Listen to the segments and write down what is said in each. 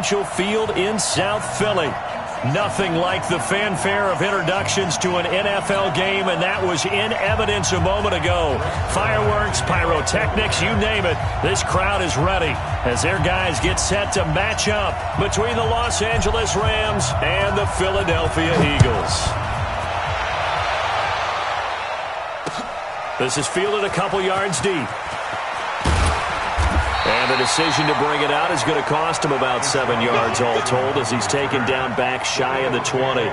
Financial Field in South Philly. Nothing like the fanfare of introductions to an NFL game, and that was in evidence a moment ago. Fireworks, pyrotechnics, you name it. This crowd is ready as their guys get set to match up between the Los Angeles Rams and the Philadelphia Eagles. This is fielded a couple yards deep. And the decision to bring it out is going to cost him about 7 yards all told as he's taken down back shy of the 20. Here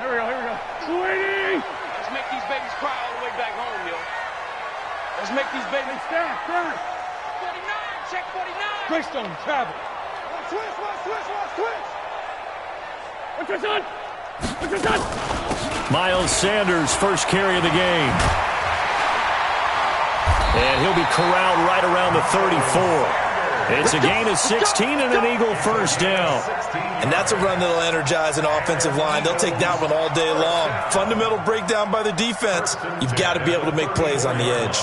we go. 280! Let's make these babies cry all the way back home, yo. Let's make these babies Stand. 49, check 49. Greystone, travel. Switch. What's your son? Miles Sanders, first carry of the game. And he'll be corralled right around the 34. It's a gain of 16 and an Eagle first down. And that's a run that'll energize an offensive line. They'll take that one all day long. Fundamental breakdown by the defense. You've got to be able to make plays on the edge.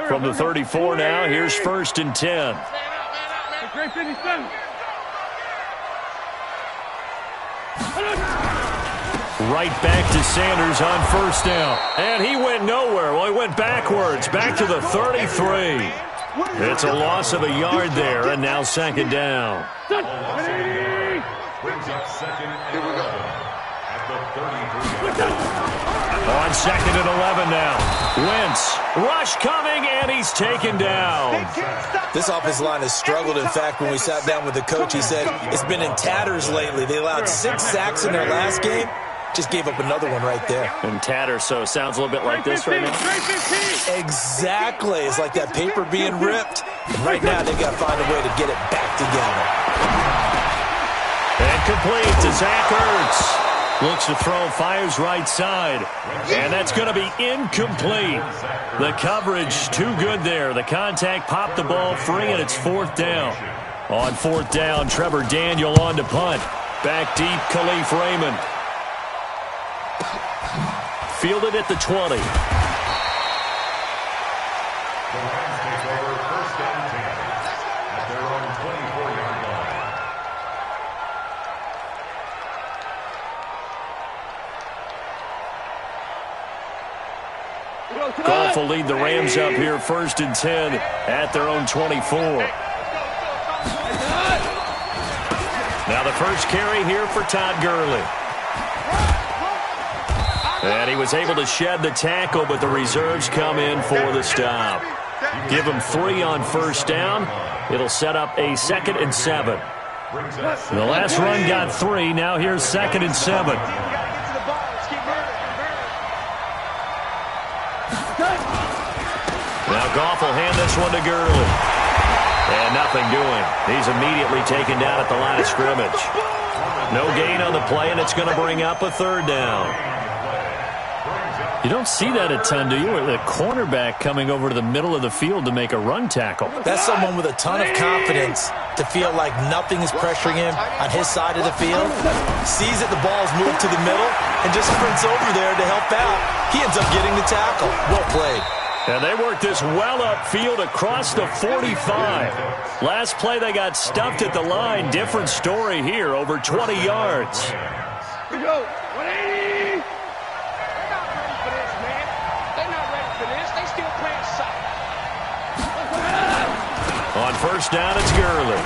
From the 34 now, here's first and 10. Great finish, son. Right back to Sanders on first down. And he went nowhere. Well, he went backwards, back to the 33. It's a loss of a yard there, and now second down. Brings up second and 11 at the 33. On second and 11 now. Wentz, rush coming, and he's taken down. This offensive line has struggled. In fact, when we sat down with the coach, he said it's been in tatters lately. They allowed 6 sacks in their last game. Just gave up another one right there. In tatters, so it sounds a little bit like this right now. Exactly. It's like that paper being ripped. And right now, they got to find a way to get it back together. And complete to Zach Ertz. Looks to throw, fires right side. And that's going to be incomplete. The coverage too good there. The contact popped the ball free, and it's fourth down. On fourth down, Trevor Daniel on to punt. Back deep, Khalif Raymond. Fielded at the 20. Goff will lead the Rams up here first and 10 at their own 24. Now the first carry here for Todd Gurley. And he was able to shed the tackle, but the reserves come in for the stop. Give him 3 on first down. It'll set up a 2nd and 7. The last run got 3. Now here's 2nd and 7. Now Goff will hand this one to Gurley. And nothing doing. He's immediately taken down at the line of scrimmage. No gain on the play, and it's going to bring up a 3rd down. You don't see that a ton, do you? The cornerback coming over to the middle of the field to make a run tackle. That's someone with a ton of confidence to feel like nothing is pressuring him on his side of the field. Sees that the ball's moved to the middle and just sprints over there to help out. He ends up getting the tackle. Well played. And they worked this well upfield across the 45. Last play they got stuffed at the line. Different story here, over 20 yards. Here we go. 180. On first down, it's Gurley.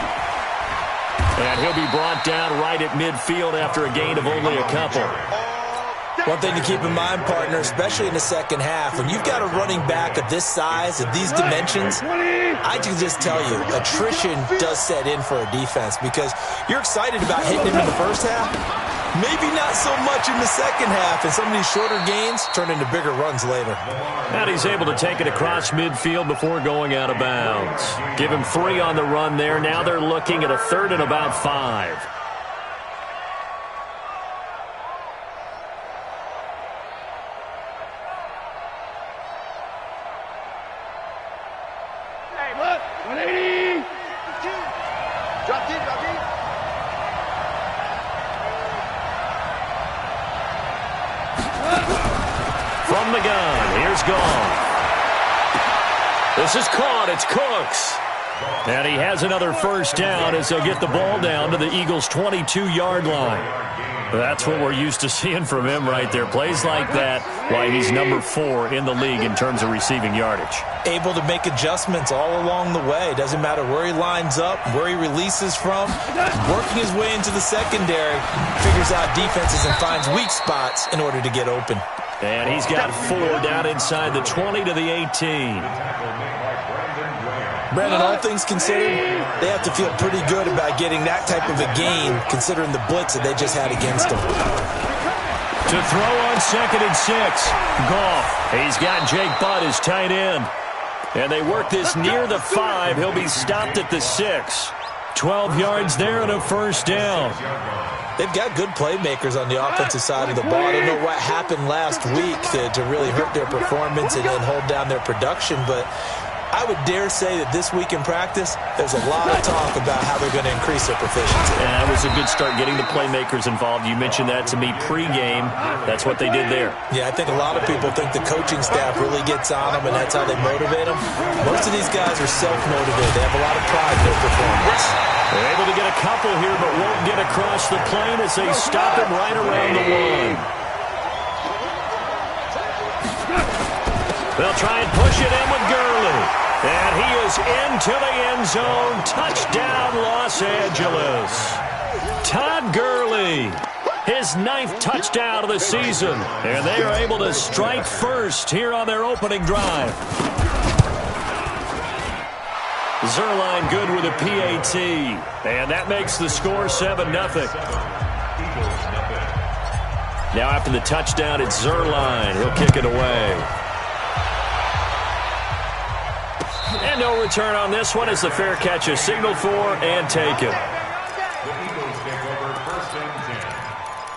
And he'll be brought down right at midfield after a gain of only a couple. One thing to keep in mind, partner, especially in the second half, when you've got a running back of this size, of these dimensions, I can just tell you, attrition does set in for a defense because you're excited about hitting him in the first half. Maybe not so much in the second half, and some of these shorter gains turn into bigger runs later. And he's able to take it across midfield before going out of bounds. Give him 3 on the run there. Now they're looking at a 3rd and about 5. 180. Drop deep, drop deep. From the gun, here's Goff. This is caught, it's Cooks. And he has another first down as they'll get the ball down to the Eagles' 22-yard line. That's what we're used to seeing from him right there. Plays like that, why he's number 4 in the league in terms of receiving yardage. Able to make adjustments all along the way. Doesn't matter where he lines up, where he releases from. Working his way into the secondary, figures out defenses and finds weak spots in order to get open. And he's got 4 down inside the 20 to the 18. Brandon, all things considered, they have to feel pretty good about getting that type of a gain, considering the blitz that they just had against them. To throw on 2nd and 6, Goff. He's got Jake Butt, his tight end. And they work this near the 5. He'll be stopped at the 6. 12 yards there and a first down. They've got good playmakers on the offensive side of the ball. I don't know what happened last week to really hurt their performance and hold down their production, but I would dare say that this week in practice, there's a lot of talk about how they're going to increase their proficiency. Yeah, it was a good start getting the playmakers involved. You mentioned that to me pregame. That's what they did there. Yeah, I think a lot of people think the coaching staff really gets on them, and that's how they motivate them. Most of these guys are self-motivated. They have a lot of pride in their performance. They're able to get a couple here, but won't get across the plane as they stop him right around the 1. They'll try and push it in with Gurley. And he is into the end zone. Touchdown, Los Angeles. Todd Gurley, his 9th touchdown of the season. And they are able to strike first here on their opening drive. Zerline good with a PAT. And that makes the score 7-0. Now after the touchdown, it's Zerline. He'll kick it away. And no return on this one as the fair catch is signaled for and taken. The Eagles take over 1st and 10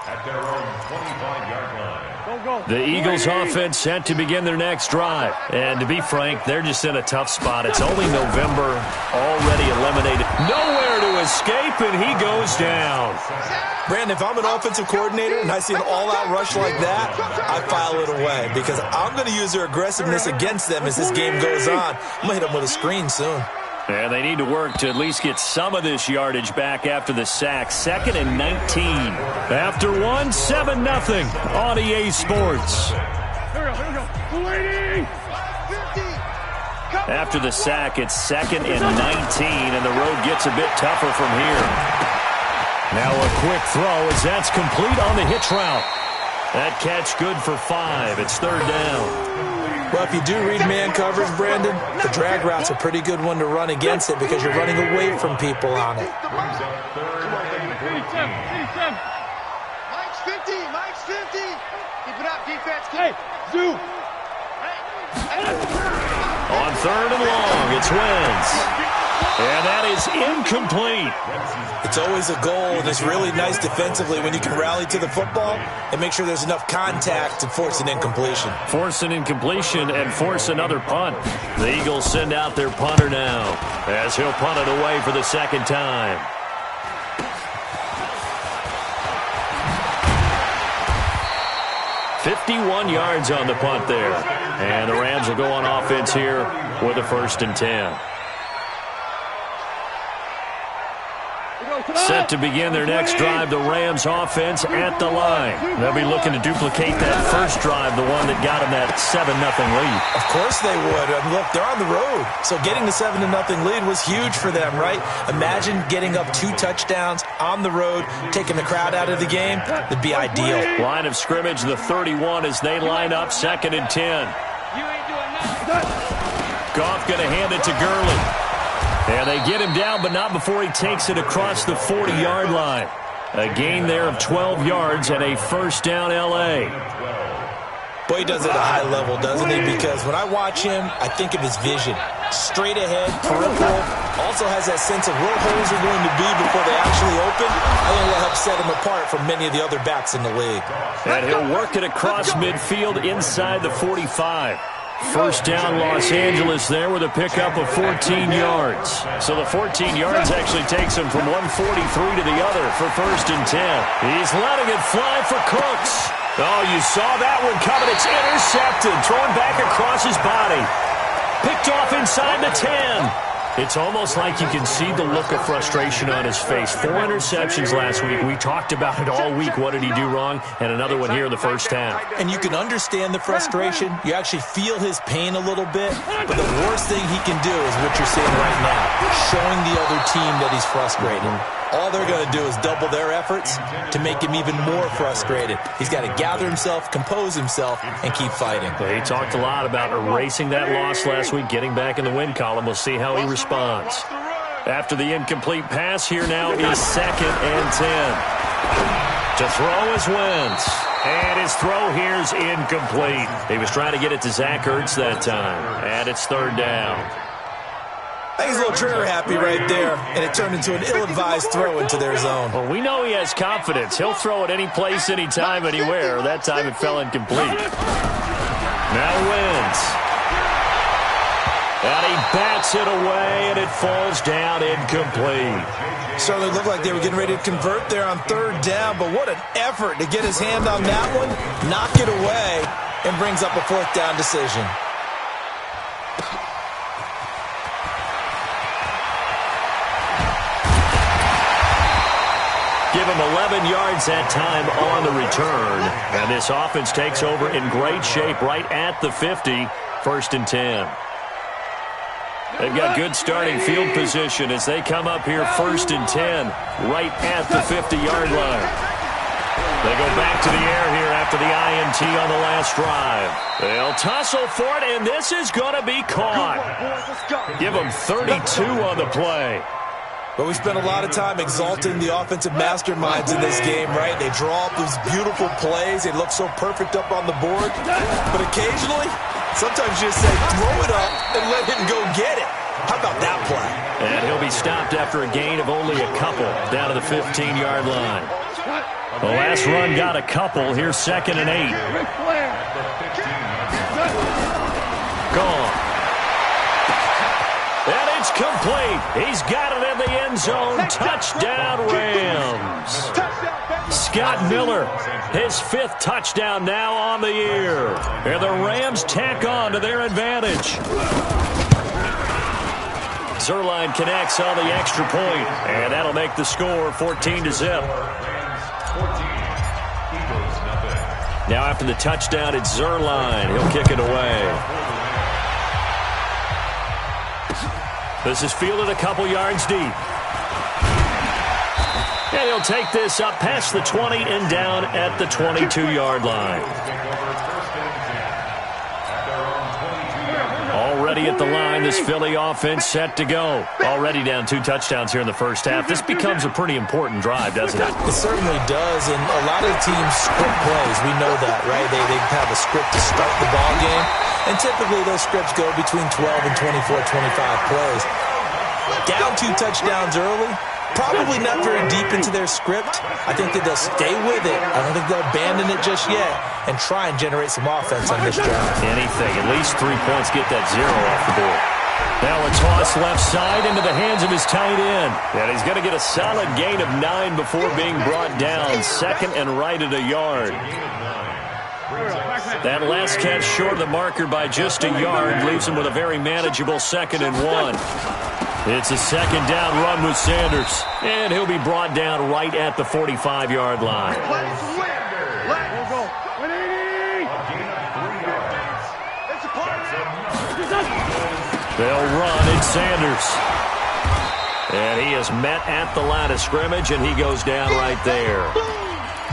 at their own 25-yard line. The Eagles offense set to begin their next drive. And to be frank, they're just in a tough spot. It's only November, already eliminated. Nowhere to escape, and he goes down. Brandon, if I'm an offensive coordinator and I see an all-out rush like that, I file it away because I'm going to use their aggressiveness against them as this game goes on. I'm going to hit them with a screen soon. And they need to work to at least get some of this yardage back after the sack. 2nd and 19. After 1, 7-0 on EA Sports. After the sack, it's 2nd and 19, and the road gets a bit tougher from here. Now a quick throw as that's complete on the hitch route. That catch good for 5. It's 3rd down. Well, if you do read man coverage, Brandon, the drag route's a pretty good one to run against it because you're running away from people on it. Brings up 3rd and 14. Mike's 50. Mike's 50. Keep it up, defense. Hey, Zoo. On 3rd and long, it's Wentz. And that is incomplete. It's always a goal, and it's really nice defensively when you can rally to the football and make sure there's enough contact to force an incompletion. Force an incompletion and force another punt. The Eagles send out their punter now as he'll punt it away for the 2nd time. $51 yards on the punt there. And the Rams will go on offense here with a 1st and 10. Set to begin their next drive, the Rams offense at the line. They'll be looking to duplicate that first drive, the one that got them that 7-0 lead. Of course they would. Look, they're on the road. So getting the 7-0 lead was huge for them, right? Imagine getting up 2 touchdowns on the road, taking the crowd out of the game. That'd be ideal. Line of scrimmage, the 31 as they line up, 2nd and 10. Goff going to hand it to Gurley. And they get him down, but not before he takes it across the 40-yard line. A gain there of 12 yards and a 1st down L.A. Boy, he does it at a high level, doesn't he? Because when I watch him, I think of his vision. Straight ahead, peripheral. Also has that sense of where holes are going to be before they actually open. I think that'll help set him apart from many of the other backs in the league. And he'll work it across midfield inside the 45. First down, Los Angeles there with a pickup of 14 yards. So the 14 yards actually takes him from 143 to the other for 1st and 10. He's letting it fly for Cooks. Oh, you saw that one coming. It's intercepted, thrown back across his body. Picked off inside the 10. It's almost like you can see the look of frustration on his face. 4 interceptions last week. We talked about it all week. What did he do wrong? And another one here in the first half. And you can understand the frustration. You actually feel his pain a little bit. But the worst thing he can do is what you're seeing right now, showing the other team that he's frustrated. All they're going to do is double their efforts to make him even more frustrated. He's got to gather himself, compose himself, and keep fighting. He talked a lot about erasing that loss last week, getting back in the win column. We'll see how he responds. After the incomplete pass, here now is 2nd and 10. To throw is Wentz. And his throw here is incomplete. He was trying to get it to Zach Ertz that time. And it's 3rd down. I think he's a little trigger happy right there, and it turned into an ill-advised throw into their zone. Well, we know he has confidence. He'll throw it any place, anytime, anywhere. That time it fell incomplete. Now Wentz. And he bats it away, and it falls down incomplete. Certainly looked like they were getting ready to convert there on 3rd down, but what an effort to get his hand on that one, knock it away, and brings up a 4th down decision. Give him 11 yards that time on the return. And this offense takes over in great shape right at the 50, 1st and 10. They've got good starting field position as they come up here 1st and 10 right at the 50-yard line. They go back to the air here after the INT on the last drive. They'll tussle for it, and this is going to be caught. Give them 32 on the play. But we spent a lot of time exalting the offensive masterminds in this game, right? They draw up these beautiful plays. They look so perfect up on the board. But occasionally, sometimes you just say, throw it up and let him go get it. How about that play? And he'll be stopped after a gain of only a couple down to the 15-yard line. The last run got a couple. Here's 2nd and 8. Gone. And it's complete. He's got it in the end zone. Touchdown, Rams. Scott Miller, his 5th touchdown now on the year. And the Rams tack on to their advantage. Zerline connects on the extra point, and that'll make the score 14-0. Now after the touchdown, it's Zerline. He'll kick it away. This is fielded a couple yards deep. And he'll take this up past the 20 and down at the 22-yard line. Already at the line, this Philly offense set to go. Already down 2 touchdowns here in the first half. This becomes a pretty important drive, doesn't it? It certainly does, and a lot of teams script plays. We know that, right? They have a script to start the ball game, and typically those scripts go between 12 and 24, 25 plays. Down 2 touchdowns early, probably not very deep into their script. I think that they'll stay with it. I don't think they'll abandon it just yet and try and generate some offense on this drive. Anything, at least 3 points, get that 0 off the board. Now a toss left side into the hands of his tight end. And he's going to get a solid gain of 9 before being brought down. 2nd and right at a yard. That last catch short of the marker by just a yard leaves him with a very manageable 2nd and 1. It's a 2nd down run with Sanders. And he'll be brought down right at the 45-yard line. They'll run. It's Sanders. And he is met at the line of scrimmage, and he goes down right there.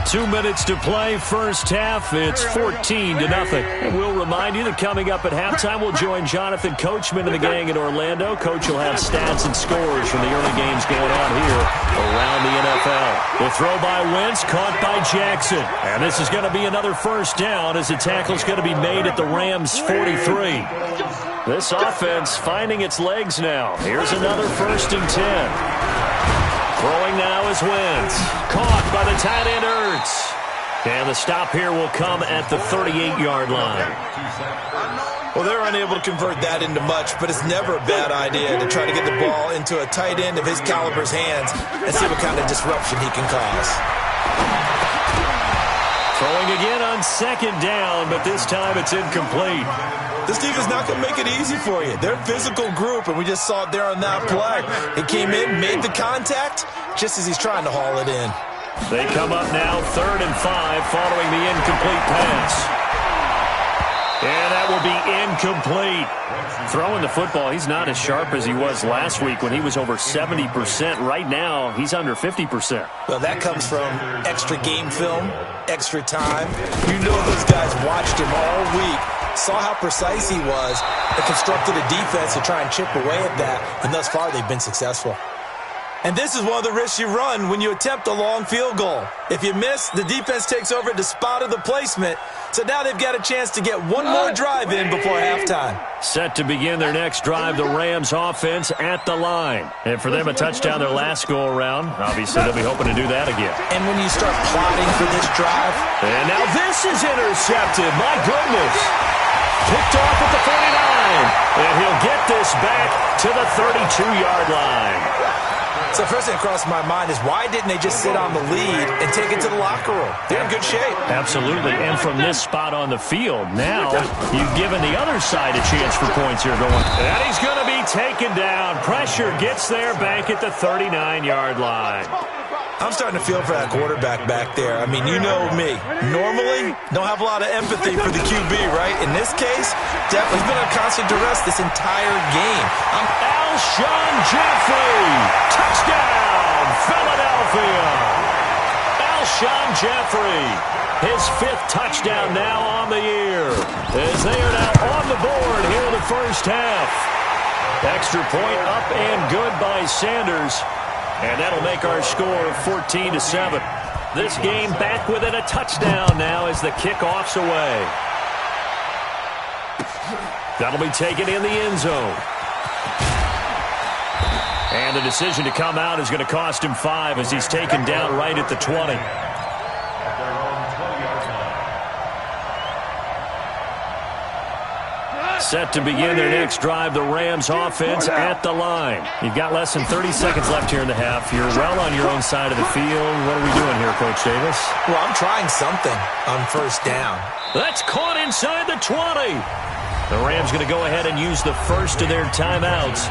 2 minutes to play, first half. It's 14-0. And we'll remind you that coming up at halftime, we'll join Jonathan Coachman and the gang in Orlando. Coach will have stats and scores from the early games going on here around the NFL. The throw by Wentz, caught by Jackson. And this is going to be another first down as the tackle's going to be made at the Rams' 43. This offense finding its legs now. Here's another 1st and 10. Throwing now is Wentz. Caught by the tight end Ertz. And the stop here will come at the 38-yard line. Well, they're unable to convert that into much, but it's never a bad idea to try to get the ball into a tight end of his caliber's hands and see what kind of disruption he can cause. Throwing again on second down, but this time it's incomplete. This defense is not going to make it easy for you. They're a physical group, and we just saw it there on that play. He came in, made the contact, just as he's trying to haul it in. They come up now 3rd and 5 following the incomplete pass. And that will be incomplete. Throwing the football, he's not as sharp as he was last week when he was over 70%. Right now, he's under 50%. Well, that comes from extra game film, extra time. You know those guys watched him all week, saw how precise he was, and constructed a defense to try and chip away at that. And thus far, they've been successful. And this is one of the risks you run when you attempt a long field goal. If you miss, the defense takes over at the spot of the placement. So now they've got a chance to get one more drive in before halftime. Set to begin their next drive, the Rams offense at the line. And for them, a touchdown their last go-around. Obviously, they'll be hoping to do that again. And when you start plotting for this drive. And now this is intercepted. My goodness. Picked off at the 49. And he'll get this back to the 32-yard line. So first thing that crossed my mind is why didn't they just sit on the lead and take it to the locker room? They're in good shape. Absolutely. And from this spot on the field, now you've given the other side a chance for points here going. And he's going to be taken down. Pressure gets there back at the 39-yard line. I'm starting to feel for that quarterback back there. I mean, you know me. Normally, don't have a lot of empathy for the QB, right? In this case, definitely been a constant duress this entire game. Alshon Jeffrey, touchdown, Philadelphia. Alshon Jeffrey, his 5th touchdown now on the year, as they are now on the board here in the first half. Extra point up and good by Sanders. And that'll make our score 14-7. This game back within a touchdown now as the kickoff's away. That'll be taken in the end zone. And the decision to come out is going to cost him 5 as he's taken down right at the 20. Set to begin their next drive, the Rams offense at the line. You've got less than 30 seconds left here in the half. You're well on your own side of the field. What are we doing here, Coach Davis? Well, I'm trying something on first down. That's caught inside the 20. The Rams going to go ahead and use the first of their timeouts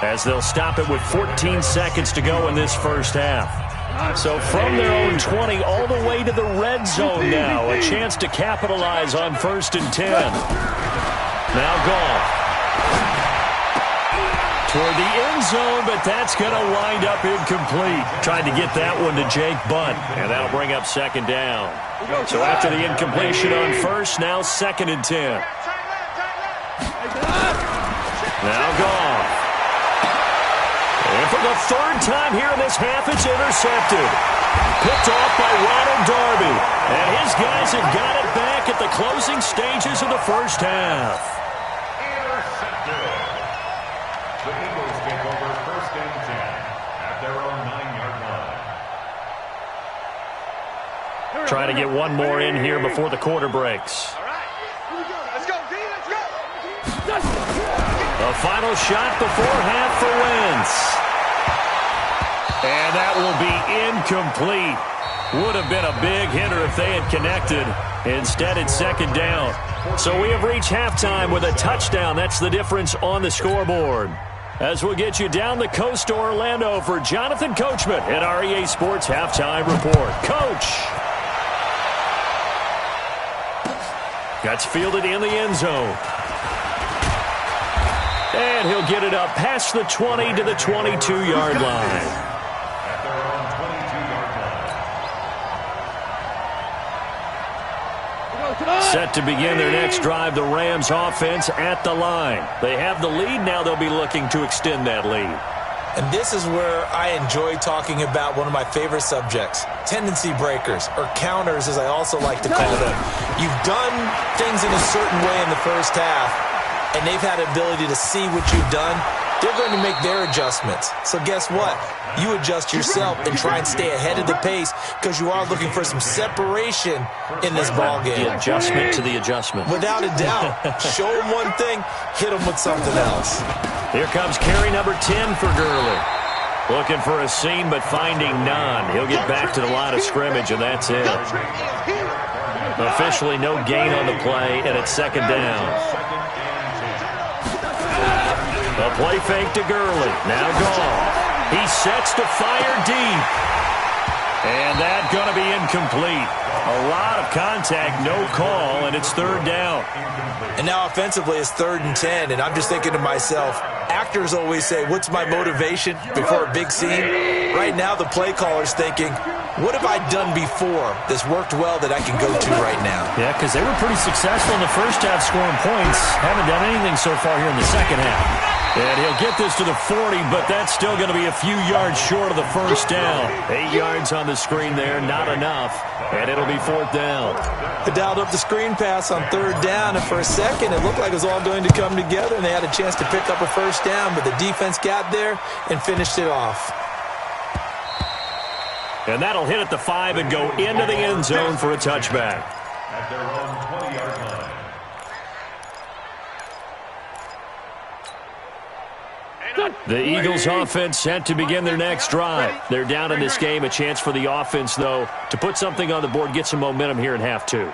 as they'll stop it with 14 seconds to go in this first half. So from their own 20 all the way to the red zone now, a chance to capitalize on 1st and 10. Now Goff toward the end zone, but that's going to wind up incomplete. Tried to get that one to Jake Bunt, and that'll bring up 2nd down. So after the incompletion on 1st, now 2nd and 10. Now Goff. And for the 3rd time here in this half, it's intercepted. Picked off by Ronald Darby. And his guys have got it back at the closing stages of the first half. The Eagles take over 1st and 10 at their own 9-yard line. Trying to get one more in here before the quarter breaks. All right. Let's go, D. Let's go. A final shot before half for Wentz. And that will be incomplete. Would have been a big hitter if they had connected. Instead, it's 2nd down. So we have reached halftime with a touchdown. That's the difference on the scoreboard. As we'll get you down the coast to Orlando for Jonathan Coachman at our EA Sports Halftime Report. Coach. That's fielded in the end zone. And he'll get it up past the 20 to the 22-yard line. At their own 22-yard line. Set to begin their next drive, the Rams offense at the line. They have the lead. Now they'll be looking to extend that lead. And this is where I enjoy talking about one of my favorite subjects, tendency breakers, or counters as I also like to call them. You've done things in a certain way in the first half, and they've had the ability to see what you've done they're going to make their adjustments. So guess what? You adjust yourself and try and stay ahead of the pace because you are looking for some separation in this ball game. The adjustment to the adjustment. Without a doubt. Show them one thing, hit them with something else. Here comes carry number 10 for Gurley. Looking for a seam, but finding none. He'll get back to the line of scrimmage, and that's it. Officially no gain on the play, and it's second down. A play fake to Gurley. Now gone. He sets to fire deep. And that's going to be incomplete. A lot of contact, no call, and it's third down. And now offensively it's 3rd and 10, and I'm just thinking to myself, actors always say, what's my motivation before a big scene? Right now the play caller's thinking, what have I done before that's worked well that I can go to right now? Yeah, because they were pretty successful in the first half scoring points. Haven't done anything so far here in the second half. And he'll get this to the 40, but that's still going to be a few yards short of the first down. 8 yards on the screen there, not enough. And it'll be 4th down. They dialed up the screen pass on 3rd down, and for a second it looked like it was all going to come together, and they had a chance to pick up a first down, but the defense got there and finished it off. And that'll hit at the 5 and go into the end zone for a touchback. At their own 20-yard line. The Eagles offense set to begin their next drive. They're down in this game. A chance for the offense, though, to put something on the board, get some momentum here in half 2.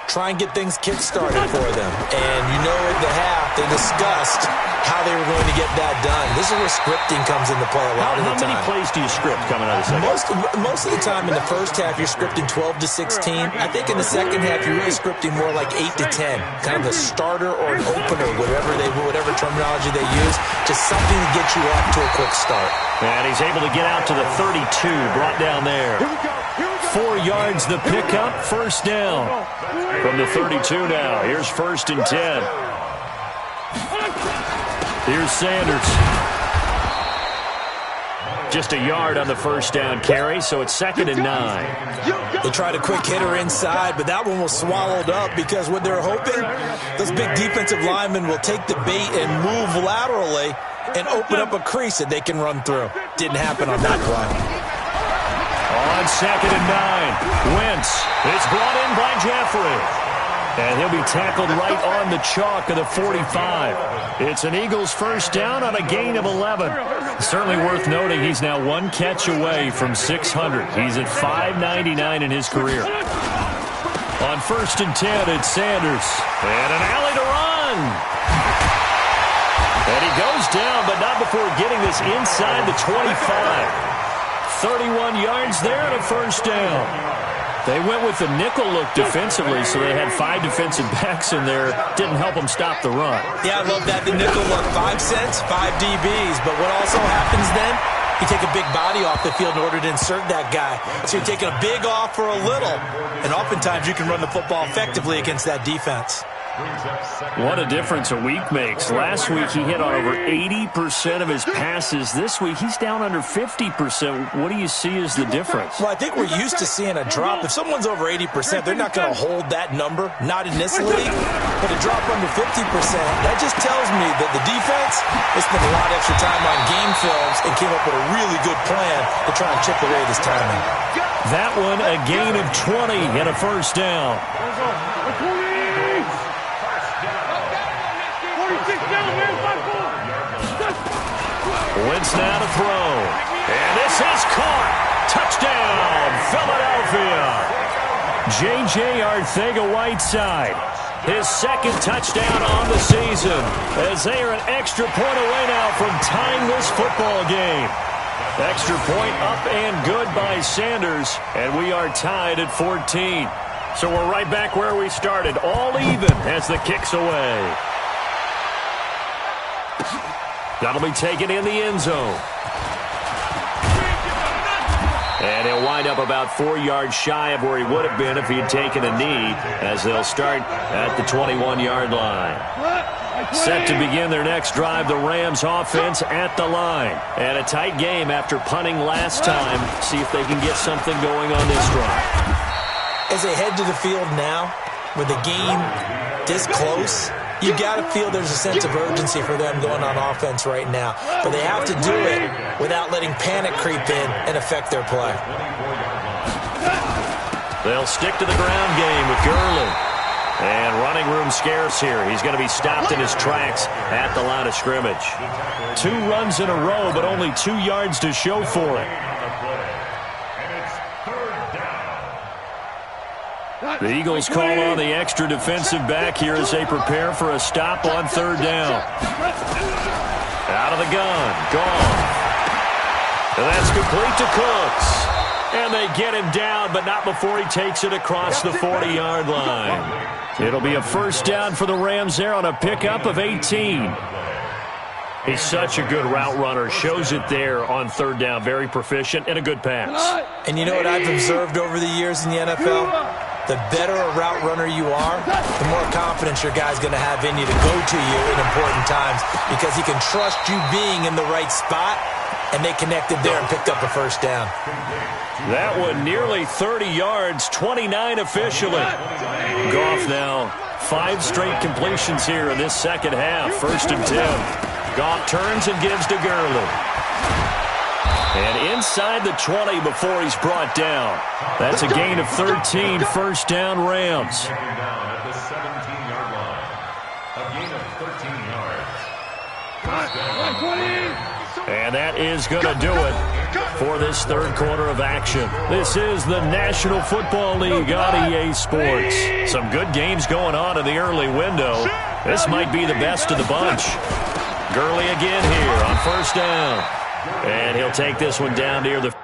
Try and get things kick-started for them. And you know at the half they discussed how they were going to get that done. This is where scripting comes into play a lot of the time. How many plays do you script coming out of the second? Most of the time in the first half you're scripting 12 to 16. I think in the second half you're really scripting more like 8 to 10. Kind of a starter or an opener, whatever terminology they use. Just something to get you off to a quick start. And he's able to get out to the 32, brought down there. 4 yards the pickup, first down. From the 32 now, here's 1st and 10. Here's Sanders. Just a yard on the first down carry, so it's 2nd and 9. They tried a quick hitter inside, but that one was swallowed up because what they're hoping, those big defensive linemen will take the bait and move laterally and open up a crease that they can run through. Didn't happen on that play. On 2nd and 9, Wentz is brought in by Jeffrey. And he'll be tackled right on the chalk of the 45. It's an Eagles first down on a gain of 11. Certainly worth noting he's now 1 catch away from 600. He's at 599 in his career. On 1st and 10, it's Sanders. And an alley to run. And he goes down, but not before getting this inside the 25. 31 yards there and a first down. They went with the nickel look defensively, so they had 5 defensive backs in there. Didn't help them stop the run. Yeah, I love that. The nickel look, 5 cents, 5 DBs. But what also happens then, you take a big body off the field in order to insert that guy. So you're taking a big off for a little. And oftentimes you can run the football effectively against that defense. What a difference a week makes. Last week he hit on over 80% of his passes. This week he's down under 50%. What do you see as the difference? Well, I think we're used to seeing a drop. If someone's over 80%, they're not going to hold that number, not in this league. But a drop under 50%, that just tells me that the defense has spent a lot of extra time on game films and came up with a really good plan to try and chip away this timing. That one, a gain of 20 and a first down. Wentz now to throw. And this is caught. Touchdown, Philadelphia. J.J. Arcega-Whiteside. His 2nd touchdown on the season as they are an extra point away now from tying this football game. Extra point up and good by Sanders, and we are tied at 14. So we're right back where we started, all even as the kick's away. That'll be taken in the end zone. And he'll wind up about 4 yards shy of where he would have been if he had taken a knee, as they'll start at the 21-yard line. Set to begin their next drive, the Rams offense at the line. And a tight game after punting last time. See if they can get something going on this drive. As they head to the field now, with the game this close, You got to feel there's a sense of urgency for them going on offense right now. But they have to do it without letting panic creep in and affect their play. They'll stick to the ground game with Gurley. And running room scarce here. He's going to be stopped in his tracks at the line of scrimmage. 2 runs in a row, but only 2 yards to show for it. The Eagles call on the extra defensive back here as they prepare for a stop on 3rd down. Out of the gun. Gone. And that's complete to Cooks. And they get him down, but not before he takes it across the 40-yard line. It'll be a 1st down for the Rams there on a pickup of 18. He's such a good route runner. Shows it there on 3rd down. Very proficient and a good pass. And you know what I've observed over the years in the NFL? The better a route runner you are, the more confidence your guy's going to have in you to go to you in important times because he can trust you being in the right spot, and they connected there and picked up a 1st down. That one nearly 30 yards, 29 officially. Goff now 5 straight completions here in this 2nd half. 1st and 10. Goff turns and gives to Gurley. And inside the 20 before he's brought down. That's a gain of 13, 1st down Rams. At the 17-yard line. A gain of 13 yards. And that is going to do it for this 3rd quarter of action. This is the National Football League on EA Sports. Some good games going on in the early window. This might be the best of the bunch. Gurley again here on 1st down. And he'll take this one down near the...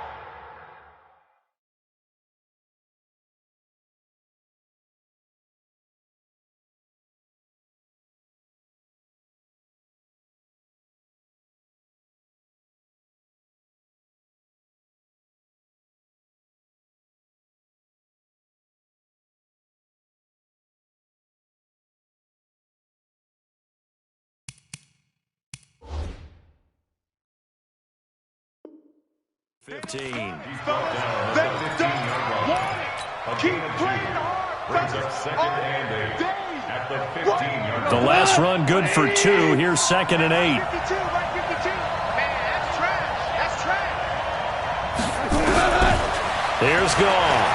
Keep playing hard. The last run good for 2. Here's 2nd and 8. Man, that's trash. That's trash. Here's Goff.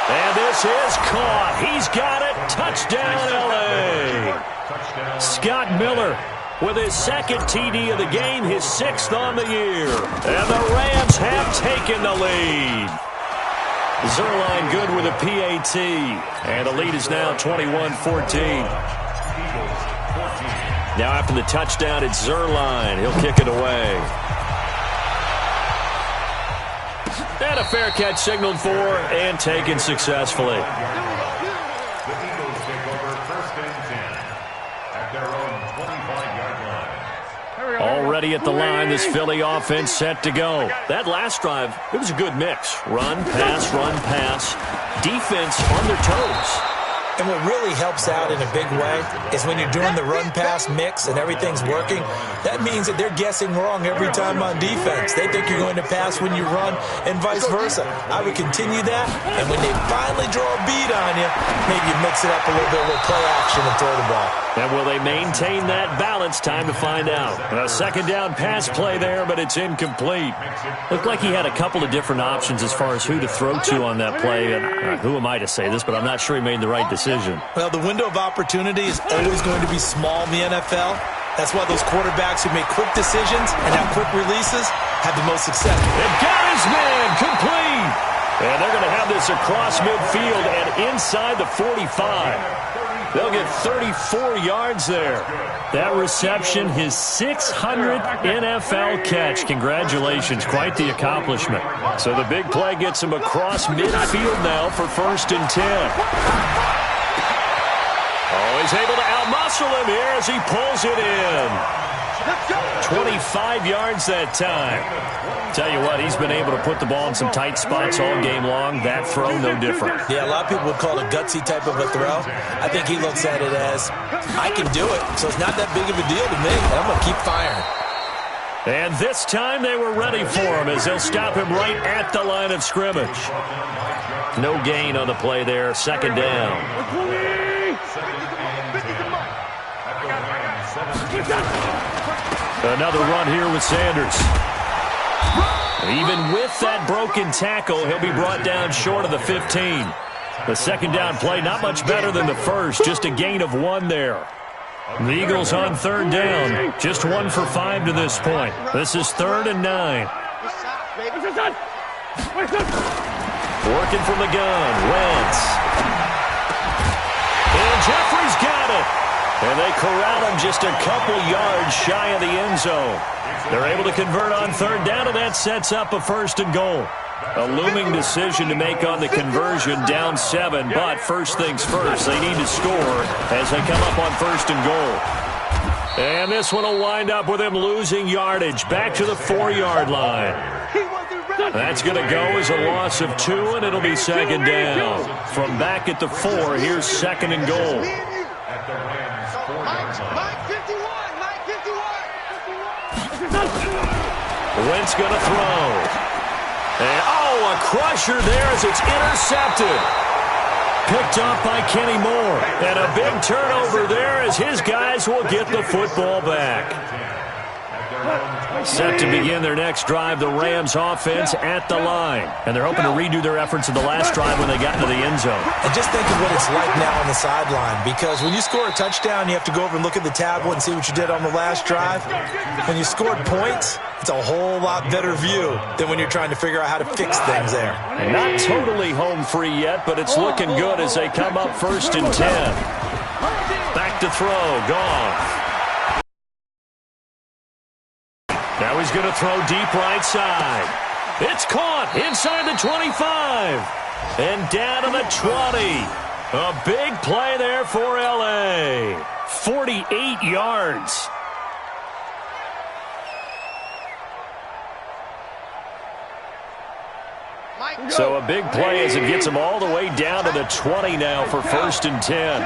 And this is caught. He's got it. Touchdown, L.A. Scott Miller with his 2nd TD of the game, his 6th on the year. And the Rams have taken the lead. Zerline good with a PAT. And the lead is now 21-14. Now after the touchdown, it's Zerline. He'll kick it away. And a fair catch signaled for and taken successfully. The Eagles take over 1st and 10 at their own 25-yard line. Already at the line, this Philly offense set to go. That last drive, it was a good mix. Run, pass, defense on their toes. And what really helps out in a big way is when you're doing the run-pass mix and everything's working, that means that they're guessing wrong every time on defense. They think you're going to pass when you run and vice versa. I would continue that, and when they finally draw a beat on you, maybe you mix it up a little bit with play action and throw the ball. And will they maintain that balance? Time to find out. A 2nd down pass play there, but it's incomplete. Looked like he had a couple of different options as far as who to throw to on that play. And who am I to say this, but I'm not sure he made the right decision. Well, the window of opportunity is always going to be small in the NFL. That's why those quarterbacks who make quick decisions and have quick releases have the most success. And got his man complete. And they're going to have this across midfield and inside the 45. They'll get 34 yards there. That reception, his 600th NFL catch. Congratulations, quite the accomplishment. So the big play gets him across midfield now for 1st and 10. Oh, he's able to outmuscle him here as he pulls it in. 25 yards that time. Tell you what, he's been able to put the ball in some tight spots all game long. That throw, no different. Yeah, a lot of people would call it a gutsy type of a throw. I think he looks at it as, I can do it, so it's not that big of a deal to me. I'm going to keep firing. And this time they were ready for him as they'll stop him right at the line of scrimmage. No gain on the play there, 2nd down. Another run here with Sanders. Even with that broken tackle, he'll be brought down short of the 15. The second down play, not much better than the first, just a gain of 1 there. The Eagles on third down, just 1 for 5 to this point. This is 3rd and 9. Working from the gun, Wentz. And Jeffrey's got it. And they corral him just a couple yards shy of the end zone. They're able to convert on third down, and that sets up a 1st and goal. A looming decision to make on the conversion, down 7, but first things first, they need to score as they come up on 1st and goal. And this one will wind up with him losing yardage back to the 4-yard line. That's going to go as a loss of 2, and it'll be 2nd down. From back at the 4, here's 2nd and goal. Wentz going to throw. And, a crusher there as it's intercepted. Picked off by Kenny Moore. And a big turnover there as his guys will get the football back. Set to begin their next drive, the Rams offense at the line. And they're hoping to redo their efforts in the last drive when they got into the end zone. And just think of what it's like now on the sideline, because when you score a touchdown, you have to go over and look at the tablet and see what you did on the last drive. When you scored points, it's a whole lot better view than when you're trying to figure out how to fix things there. And not totally home free yet, but it's looking good as they come up 1st and 10. Back to throw, Goff. Now he's going to throw deep right side. It's caught inside the 25. And down to the 20. A big play there for L.A. 48 yards. So a big play as it gets him all the way down to the 20 now for 1st and 10.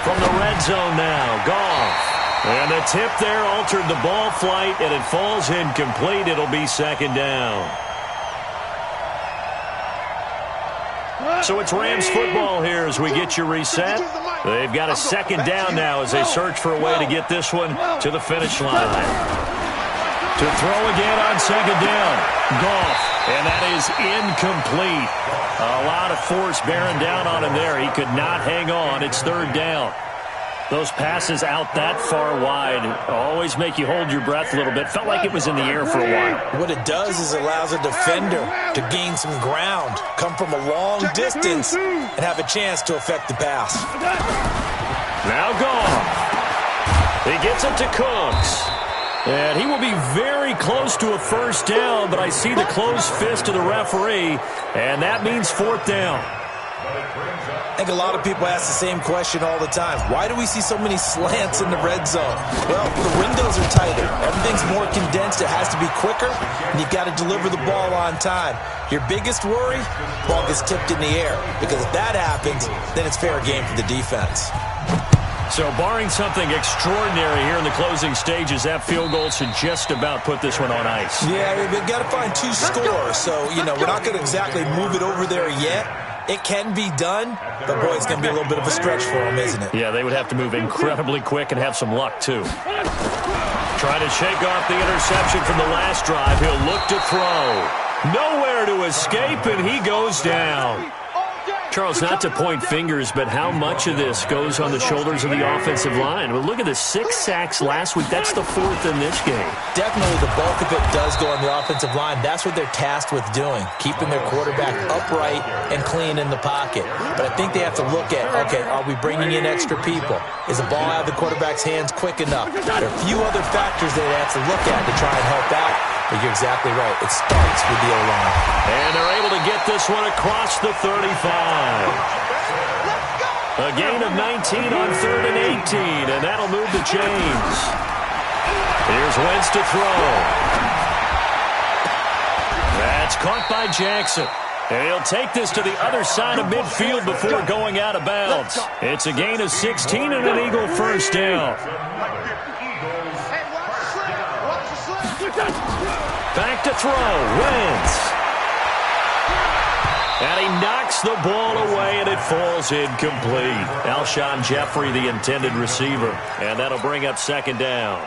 From the red zone now, Goff. And the tip there altered the ball flight, and it falls incomplete. It'll be 2nd down. So it's Rams football here as we get you reset. They've got a 2nd down now as they search for a way to get this one to the finish line. To throw again on 2nd down. Goff, and that is incomplete. A lot of force bearing down on him there. He could not hang on. It's 3rd down. Those passes out that far wide always make you hold your breath a little bit. Felt like it was in the air for a while. What it does is it allows a defender to gain some ground, come from a long distance, and have a chance to affect the pass. Now Goff. He gets it to Cooks. And he will be very close to a 1st down, but I see the closed fist of the referee, and that means 4th down. I think a lot of people ask the same question all the time. Why do we see so many slants in the red zone? Well, the windows are tighter. Everything's more condensed. It has to be quicker, and you've got to deliver the ball on time. Your biggest worry, ball gets tipped in the air, because if that happens, then it's fair game for the defense. So barring something extraordinary here in the closing stages, that field goal should just about put this one on ice. Yeah, we've got to find 2 scores, so, we're not going to exactly move it over there yet. It can be done, but, boy, it's going to be a little bit of a stretch for them, isn't it? Yeah, they would have to move incredibly quick and have some luck, too. Trying to shake off the interception from the last drive. He'll look to throw. Nowhere to escape, and he goes down. Charles, not to point fingers, but how much of this goes on the shoulders of the offensive line? Well, look at the 6 sacks last week. That's the 4th in this game. Definitely the bulk of it does go on the offensive line. That's what they're tasked with doing, keeping their quarterback upright and clean in the pocket. But I think they have to look at, okay, are we bringing in extra people? Is the ball out of the quarterback's hands quick enough? There are a few other factors they have to look at to try and help out. But you're exactly right. It starts with the O-line. And they're able to get this one across the 35. A gain of 19 on 3rd and 18, and that'll move the chains. Here's Wentz to throw. That's caught by Jackson. And he'll take this to the other side of midfield before going out of bounds. It's a gain of 16 and an Eagle 1st down. Back to throw, Wentz. And he knocks the ball away, and it falls incomplete. Alshon Jeffrey, the intended receiver. And that'll bring up second down.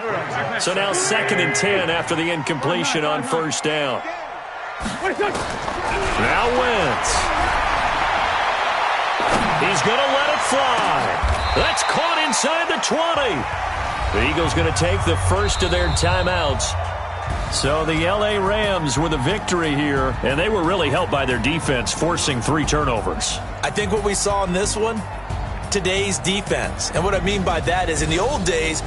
So now 2nd and 10 after the incompletion on first down. Now Wentz. He's going to let it fly. That's caught inside the 20. The Eagles going to take the first of their timeouts. So the L.A. Rams with a victory here, and they were really helped by their defense, forcing 3 turnovers. I think what we saw in this one, today's defense. And what I mean by that is in the old days,